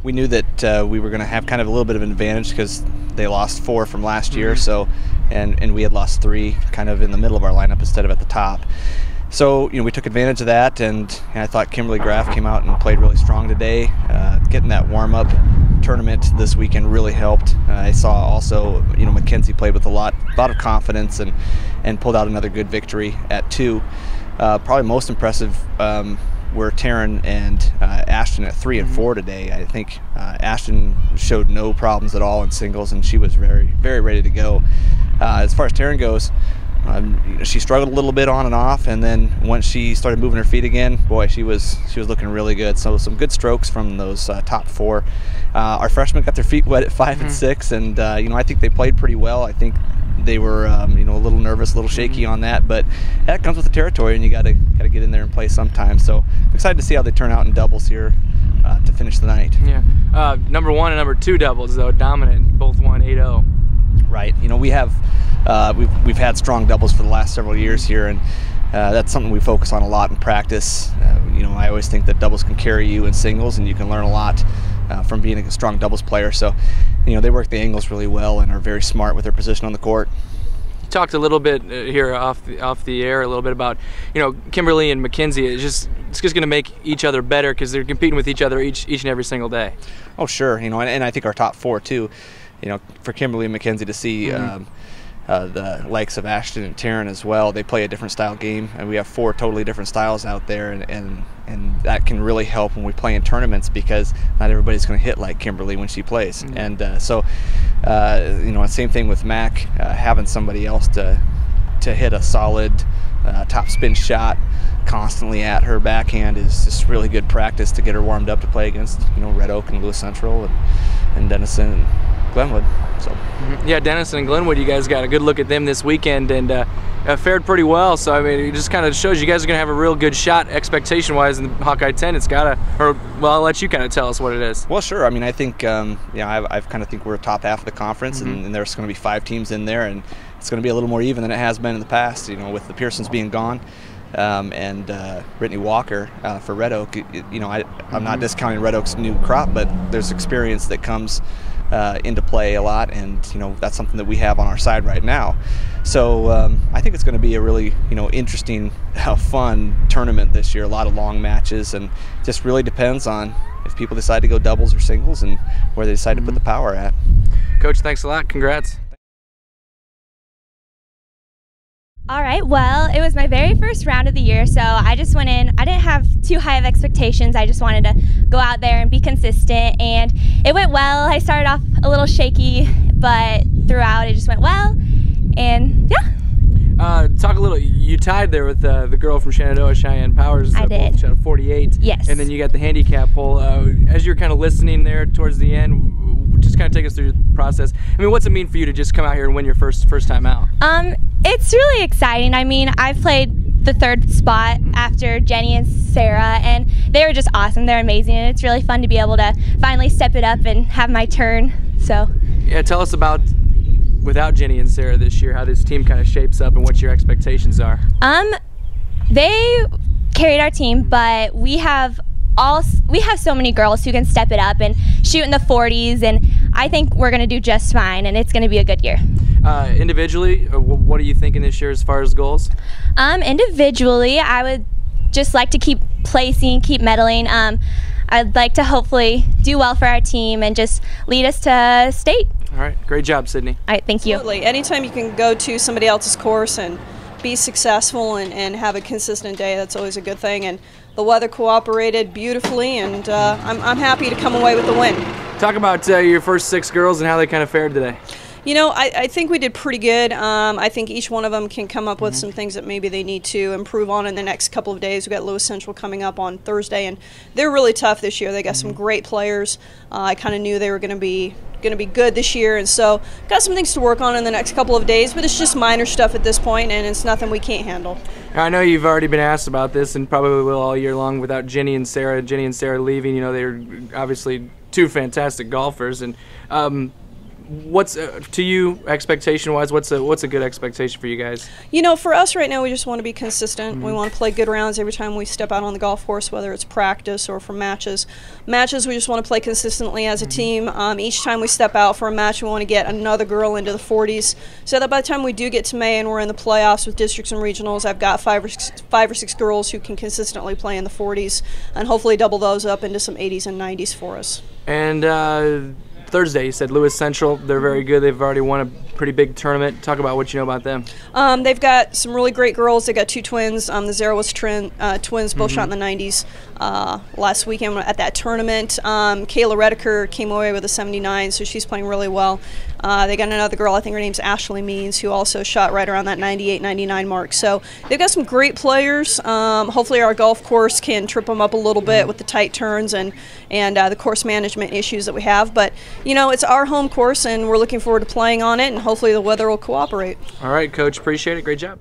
we knew that we were going to have kind of a little bit of an advantage because they lost 4 from last year, so and we had lost 3 kind of in the middle of our lineup instead of at the top. So, you know, we took advantage of that, and I thought Kimberly Graff came out and played really strong today. Getting that warm-up tournament this weekend really helped. I saw also, you know, Mackenzie played with a lot of confidence and pulled out another good victory at 2. Probably most impressive were Taryn and Ashton at 3 and 4 today. I think Ashton showed no problems at all in singles, and she was very, very ready to go. As far as Taryn goes, she struggled a little bit on and off, and then once she started moving her feet again, boy, she was looking really good. So some good strokes from those top 4. Our freshmen got their feet wet at 5 and 6, and you know, I think they played pretty well. I think they were you know, a little nervous, a little shaky on that, but that comes with the territory, and you got to get in there and play sometimes. So I'm excited to see how they turn out in doubles here to finish the night. Yeah, number 1 and number 2 doubles though, dominant, both won 8-0. Right. You know, we've had strong doubles for the last several years here, and that's something we focus on a lot in practice. You know, I always think that doubles can carry you in singles, and you can learn a lot from being a strong doubles player. So, you know, they work the angles really well and are very smart with their position on the court. You talked a little bit here off the air a little bit about, you know, Kimberly and Mackenzie. It's just going to make each other better because they're competing with each other each and every single day. Oh, sure. You know, and I think our top 4 too. You know, for Kimberly and Mackenzie to see the likes of Ashton and Taryn as well, they play a different style game, and we have 4 totally different styles out there, and that can really help when we play in tournaments because not everybody's going to hit like Kimberly when she plays. And so, you know, same thing with Mac, having somebody else to hit a solid top spin shot constantly at her backhand is just really good practice to get her warmed up to play against, you know, Red Oak and Lewis Central and Denison and Glenwood. So yeah, Denison and Glenwood, you guys got a good look at them this weekend and fared pretty well. So I mean, it just kind of shows you guys are going to have a real good shot expectation-wise in the Hawkeye 10. It's got to, or well, I'll let you kind of tell us what it is. Well, sure. I mean, I think yeah, I kind of think we're top half of the conference, and there's going to be 5 teams in there, and it's going to be a little more even than it has been in the past. You know, with the Pearsons being gone. And Brittany Walker for Red Oak. You know, I'm not discounting Red Oak's new crop, but there's experience that comes into play a lot, and you know, that's something that we have on our side right now. So I think it's going to be a really, you know, interesting, fun tournament this year. A lot of long matches, and just really depends on if people decide to go doubles or singles and where they decide to put the power at. Coach, thanks a lot. Congrats. All right, well, it was my very first round of the year, so I just went in. I didn't have too high of expectations. I just wanted to go out there and be consistent, and it went well. I started off a little shaky, but throughout it just went well, and yeah. Talk a little, you tied there with the girl from Shenandoah, Cheyenne Powers. I did. Both shot a 48. Yes. And then you got the handicap hole. As you're kind of listening there towards the end, just kind of take us through the process. I mean, what's it mean for you to just come out here and win your first time out? It's really exciting. I mean, I've played the 3rd spot after Jenny and Sarah, and they were just awesome. They're amazing, and it's really fun to be able to finally step it up and have my turn. So yeah, tell us about without Jenny and Sarah this year, how this team kind of shapes up and what your expectations are. They carried our team, but we have so many girls who can step it up and shoot in the 40s, and I think we're going to do just fine, and it's going to be a good year. Individually, what are you thinking this year as far as goals? Individually, I would just like to keep placing, keep medaling. I'd like to hopefully do well for our team and just lead us to state. All right, great job, Sydney. All right, thank you. Absolutely. Anytime you can go to somebody else's course and be successful and have a consistent day, that's always a good thing. And the weather cooperated beautifully, and I'm happy to come away with the win. Talk about your first 6 girls and how they kind of fared today. You know, I think we did pretty good. I think each one of them can come up with some things that maybe they need to improve on in the next couple of days. We've got Lewis Central coming up on Thursday, and they're really tough this year. They got some great players. I kind of knew they were going to be good this year, and so got some things to work on in the next couple of days, but it's just minor stuff at this point, and it's nothing we can't handle. I know you've already been asked about this, and probably will all year long, without Jenny and Sarah leaving. You know, they're obviously 2 fantastic golfers, and what's to you expectation-wise? What's a good expectation for you guys? You know, for us right now, we just want to be consistent. We want to play good rounds every time we step out on the golf course, whether it's practice or for matches. Matches, we just want to play consistently as a team. Each time we step out for a match, we want to get another girl into the 40s, so that by the time we do get to May and we're in the playoffs with districts and regionals, I've got five or six girls who can consistently play in the 40s, and hopefully double those up into some 80s and 90s for us. And Thursday, you said Lewis Central. They're very good. They've already won a pretty big tournament. Talk about what you know about them. They've got some really great girls. They got two twins. The Zerowas twins both shot in the 90s last weekend at that tournament. Kayla Rediker came away with a 79, so she's playing really well. They got another girl, I think her name's Ashley Means, who also shot right around that 98, 99 mark. So they've got some great players. Hopefully our golf course can trip them up a little bit with the tight turns and the course management issues that we have. But, you know, it's our home course, and we're looking forward to playing on it, and hopefully the weather will cooperate. All right, Coach. Appreciate it. Great job.